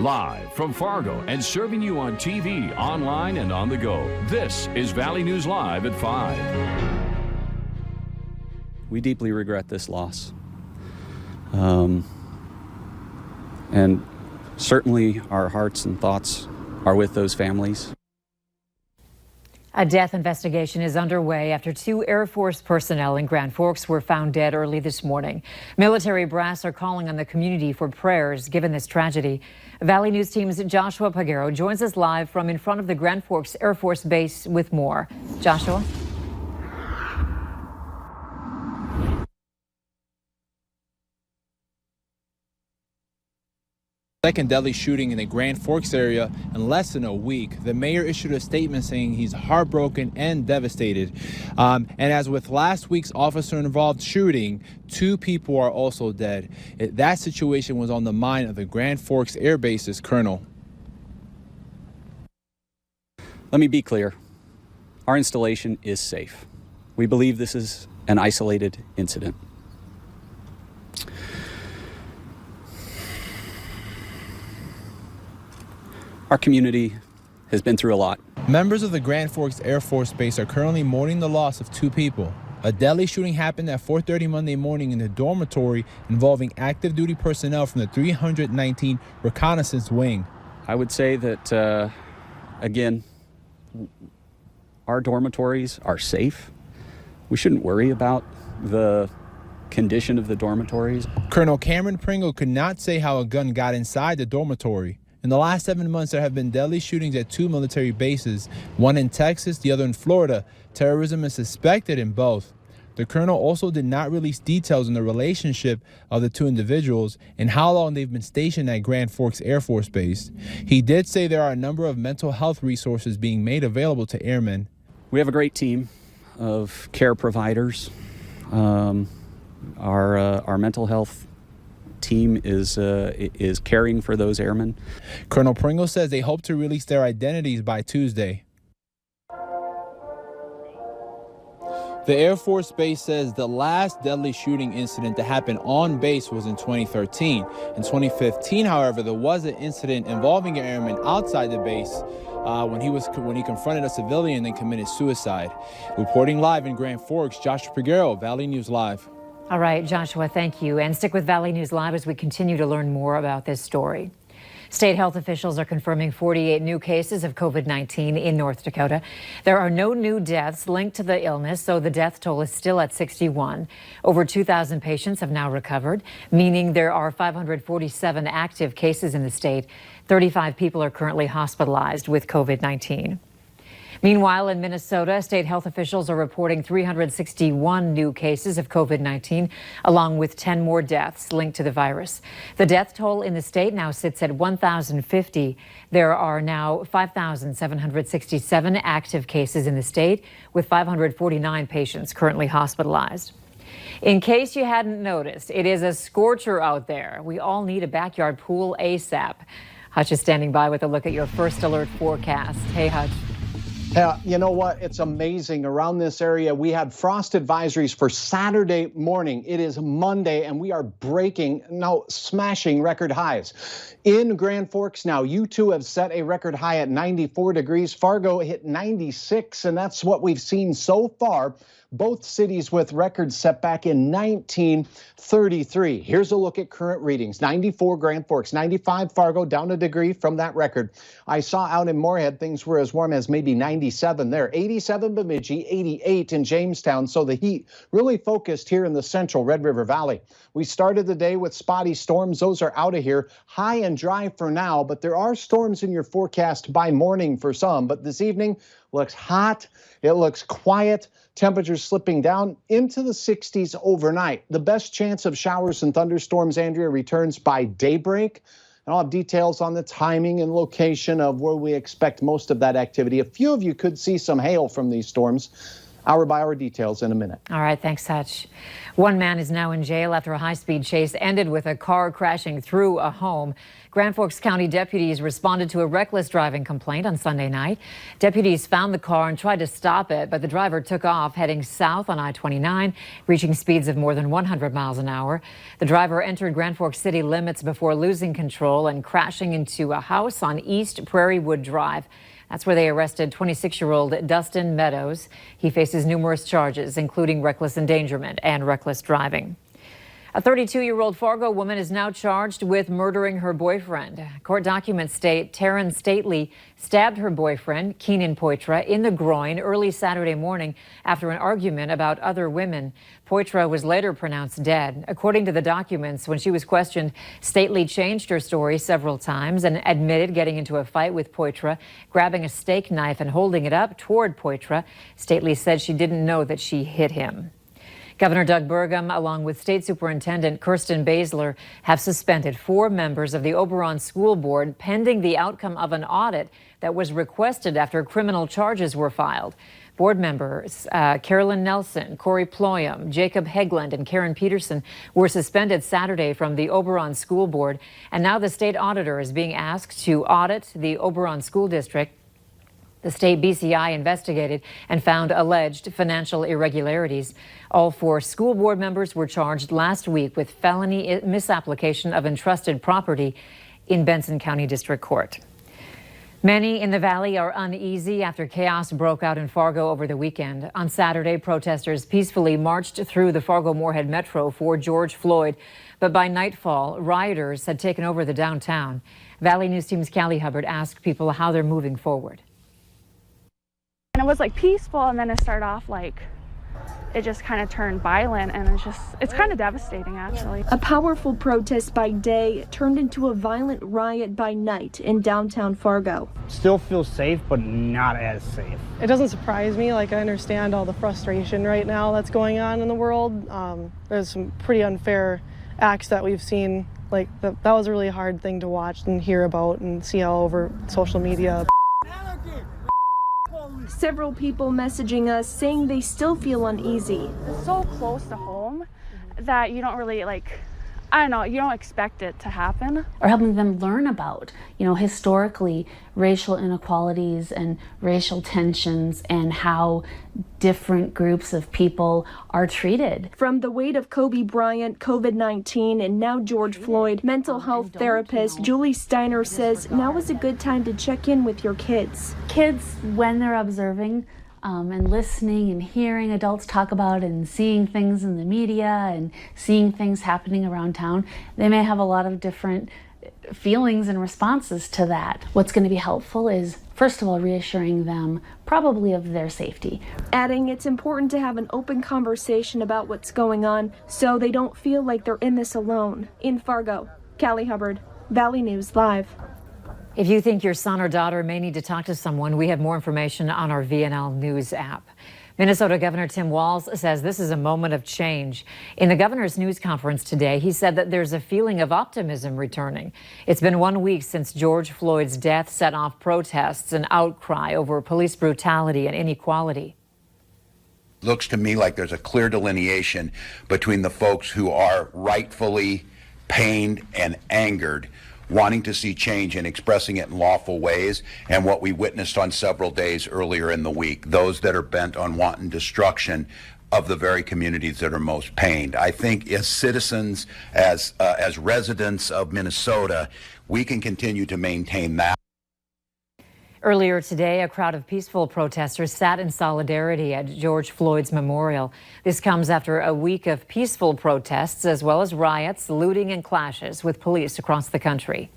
Live from Fargo and serving you on TV, online, and on the go. This is Valley News Live at 5. We deeply regret this loss. And certainly our hearts and thoughts are with those families. A death investigation is underway after 2 Air Force personnel in Grand Forks were found dead early this morning. Military brass are calling on the community for prayers given this tragedy. Valley News Team's Joshua Pagero joins us live from in front of the Grand Forks Air Force Base with more. Joshua? Second deadly shooting in the Grand Forks area in less than a week. The mayor issued a statement saying he's heartbroken and devastated. And as with last week's officer-involved shooting, 2 people are also dead. That situation was on the mind of the Grand Forks Air Base's colonel. Let me be clear. Our installation is safe. We believe this is an isolated incident. Our community has been through a lot. Members of the Grand Forks Air Force Base are currently mourning the loss of 2 people. A deadly shooting happened at 4:30 Monday morning in the dormitory involving active duty personnel from the 319 Reconnaissance Wing. I would say that, again, our dormitories are safe. We shouldn't worry about the condition of the dormitories. Colonel Cameron Pringle could not say how a gun got inside the dormitory. In the last 7 months, there have been deadly shootings at 2 military bases, one in Texas, the other in Florida. Terrorism is suspected in both. The colonel also did not release details on the relationship of the 2 individuals and how long they've been stationed at Grand Forks Air Force Base. He did say there are a number of mental health resources being made available to airmen. We have a great team of care providers. Our mental health team is caring for those airmen. Colonel Pringle says they hope to release their identities by Tuesday. The Air Force Base says the last deadly shooting incident that happened on base was in 2013. In 2015, however, there was an incident involving an airman outside the base when he confronted a civilian and committed suicide. Reporting live in Grand Forks, Joshua Pagero, Valley News Live. All right, Joshua, thank you. And stick with Valley News Live as we continue to learn more about this story. State health officials are confirming 48 new cases of COVID-19 in North Dakota. There are no new deaths linked to the illness, so the death toll is still at 61. Over 2,000 patients have now recovered, meaning there are 547 active cases in the state. 35 people are currently hospitalized with COVID-19. Meanwhile, in Minnesota, state health officials are reporting 361 new cases of COVID-19, along with 10 more deaths linked to the virus. The death toll in the state now sits at 1,050. There are now 5,767 active cases in the state, with 549 patients currently hospitalized. In case you hadn't noticed, it is a scorcher out there. We all need a backyard pool ASAP. Hutch is standing by with a look at your first alert forecast. Hey, Hutch. You know what? It's amazing. Around this area, we had frost advisories for Saturday morning. It is Monday, and we are smashing record highs. In Grand Forks now, you two have set a record high at 94 degrees. Fargo hit 96, and that's what we've seen so far. Both cities with records set back in 1933. Here's a look at current readings. 94 Grand Forks, 95 Fargo, down a degree from that record. I saw out in Moorhead things were as warm as maybe 97 there. 87 Bemidji, 88 in Jamestown. So the heat really focused here in the central Red River Valley. We started the day with spotty storms. Those are out of here. High and dry for now, but there are storms in your forecast by morning for some. But this evening looks hot. It looks quiet. Temperatures slipping down into the 60s overnight. The best chance of showers and thunderstorms, Andrea, returns by daybreak. And I'll have details on the timing and location of where we expect most of that activity. A few of you could see some hail from these storms. Hour-by-hour details in a minute. All right, thanks, Hutch. One man is now in jail after a high-speed chase ended with a car crashing through a home. Grand Forks County deputies responded to a reckless driving complaint on Sunday night. Deputies found the car and tried to stop it, but the driver took off heading south on I-29, reaching speeds of more than 100 miles an hour. The driver entered Grand Forks city limits before losing control and crashing into a house on East Prairie Wood Drive. That's where they arrested 26-year-old Dustin Meadows. He faces numerous charges, including reckless endangerment and reckless driving. A 32-year-old Fargo woman is now charged with murdering her boyfriend. Court documents state Taryn Stately stabbed her boyfriend, Keenan Poitra, in the groin early Saturday morning after an argument about other women. Poitra was later pronounced dead. According to the documents, when she was questioned, Stately changed her story several times and admitted getting into a fight with Poitra, grabbing a steak knife and holding it up toward Poitra. Stately said she didn't know that she hit him. Governor Doug Burgum, along with State Superintendent Kirsten Baszler, have suspended 4 members of the Oberon School Board pending the outcome of an audit that was requested after criminal charges were filed. Board members Carolyn Nelson, Corey Ployam, Jacob Hegland, and Karen Peterson were suspended Saturday from the Oberon School Board, and now the state auditor is being asked to audit the Oberon School District. The state BCI investigated and found alleged financial irregularities. All 4 school board members were charged last week with felony misapplication of entrusted property in Benson County District Court. Many in the valley are uneasy after chaos broke out in Fargo over the weekend. On Saturday, protesters peacefully marched through the Fargo-Moorhead Metro for George Floyd, but by nightfall, rioters had taken over the downtown. Valley News Team's Callie Hubbard asked people how they're moving forward. And it was like peaceful, and then it started off like it just kind of turned violent, and it's kind of devastating actually. A powerful protest by day turned into a violent riot by night in downtown Fargo. Still feel safe, but not as safe. It doesn't surprise me. Like, I understand all the frustration right now that's going on in the world. There's some pretty unfair acts that we've seen. Like, that was a really hard thing to watch and hear about and see all over social media. Several people messaging us saying they still feel uneasy. It's so close to home that you don't really I don't know, you don't expect it to happen. Or helping them learn about, historically racial inequalities and racial tensions and how different groups of people are treated. From the weight of Kobe Bryant, COVID-19, and now George Floyd, mental health therapist Julie Steiner says now is a good time to check in with your kids. Kids, when they're observing and listening and hearing adults talk about and seeing things in the media and seeing things happening around town, they may have a lot of different feelings and responses to that. What's going to be helpful is, first of all, reassuring them probably of their safety. Adding it's important to have an open conversation about what's going on so they don't feel like they're in this alone. In Fargo, Callie Hubbard, Valley News Live. If you think your son or daughter may need to talk to someone, we have more information on our VNL News app. Minnesota Governor Tim Walz says this is a moment of change. In the governor's news conference today, he said that there's a feeling of optimism returning. It's been 1 week since George Floyd's death set off protests and outcry over police brutality and inequality. Looks to me like there's a clear delineation between the folks who are rightfully pained and angered, wanting to see change and expressing it in lawful ways, and what we witnessed on several days earlier in the week, those that are bent on wanton destruction of the very communities that are most pained. I think as citizens, as residents of Minnesota, we can continue to maintain that. Earlier today, a crowd of peaceful protesters sat in solidarity at George Floyd's memorial. This comes after a week of peaceful protests, as well as riots, looting, and clashes with police across the country.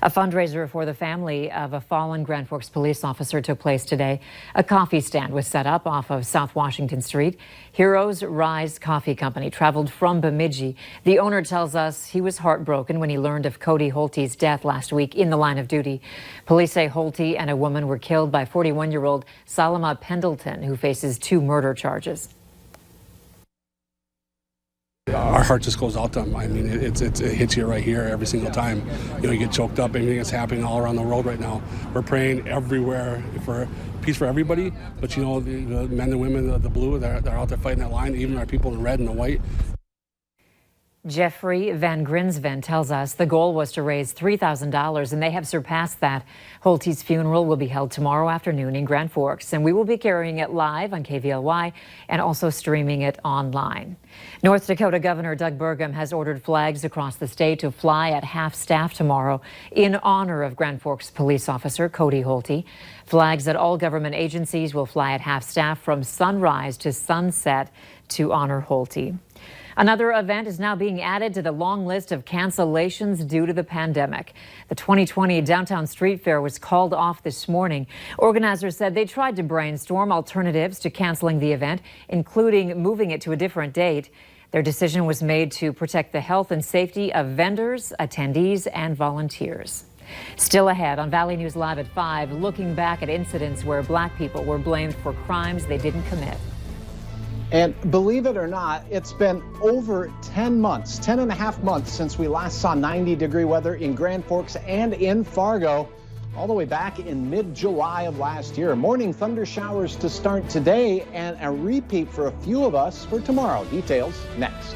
A fundraiser for the family of a fallen Grand Forks police officer took place today. A coffee stand was set up off of South Washington Street. Heroes Rise Coffee Company traveled from Bemidji. The owner tells us he was heartbroken when he learned of Cody Holte's death last week in the line of duty. Police say Holte and a woman were killed by 41-year-old Salama Pendleton, who faces 2 murder charges. our heart just goes out to them. I mean, it hits you right here every single time. You know, you get choked up. Everything that's happening all around the world right now. We're praying everywhere for peace for everybody. But, you know, the men and women, the blue, they're out there fighting that line. Even our people in red and the white. Jeffrey Van Grinsven tells us the goal was to raise $3,000, and they have surpassed that. Holte's funeral will be held tomorrow afternoon in Grand Forks, and we will be carrying it live on KVLY and also streaming it online. North Dakota Governor Doug Burgum has ordered flags across the state to fly at half-staff tomorrow in honor of Grand Forks police officer Cody Holte. Flags at all government agencies will fly at half-staff from sunrise to sunset to honor Holte. Another event is now being added to the long list of cancellations due to the pandemic. The 2020 Downtown Street Fair was called off this morning. Organizers said they tried to brainstorm alternatives to canceling the event, including moving it to a different date. Their decision was made to protect the health and safety of vendors, attendees, and volunteers. Still ahead on Valley News Live at 5, looking back at incidents where Black people were blamed for crimes they didn't commit. And believe it or not, it's been over 10 and a half months since we last saw 90-degree weather in Grand Forks and in Fargo, all the way back in mid-July of last year. Morning thunder showers to start today and a repeat for a few of us for tomorrow. Details next.